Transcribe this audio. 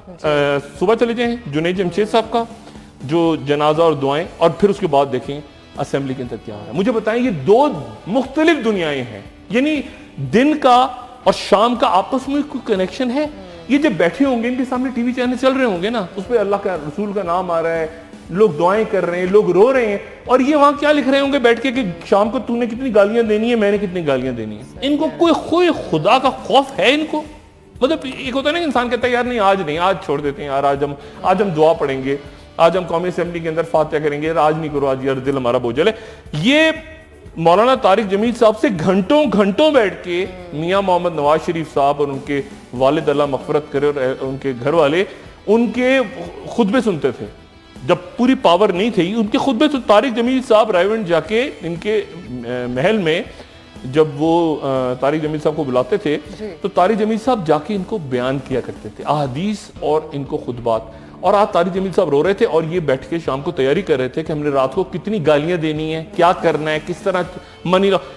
सुबह चले जाएं जुनैद जमशेद साहब का जो जनाजा और दुआएं, और फिर उसके बाद देखें असेंबली के अंदर क्या हो रहा है। मुझे बताएं, ये दो मुख्तलिफ दुनियाएं हैं, यानी दिन का और शाम का आपस में कोई कनेक्शन है? ये जब बैठे होंगे इनके सामने टीवी चैनल चल रहे होंगे ना, उस पर अल्लाह का रसूल का नाम आ रहा है, लोग दुआएं कर रहे हैं, लोग रो रहे हैं, और ये वहां क्या लिख रहे होंगे बैठ के कि शाम को तूने कितनी गालियां देनी है, मैंने कितनी गालियां देनी है। इनको कोई खुदा का खौफ है इनको? मतलब एक होता है ना, इंसान कहता है यार नहीं आज छोड़ देते हैं यार, आज हम दुआ पढ़ेंगे, आज हम कौमी असेंबली के अंदर फातिहा करेंगे, आज नहीं करो, आज यार दिल हमारा बोझल है। ये मौलाना तारिक जमील साहब से घंटों बैठ के मियां मोहम्मद नवाज शरीफ साहब और उनके वालिद अल्लाह मग़फ़िरत करे और उनके घर वाले उनके खुतबे सुनते थे। जब पूरी पावर नहीं थी उनके खुतबे, तो तारिक जमील साहब रायवंड जाके इनके महल में जब वो तारिक जमील साहब को बुलाते थे तो तारिक जमील साहब जाके इनको बयान किया करते थे, अहादीस और इनको खुतबात। और आज तारिक जमील साहब रो रहे थे और ये बैठ के शाम को तैयारी कर रहे थे कि हमने रात को कितनी गालियां देनी है, क्या करना है, किस तरह मनी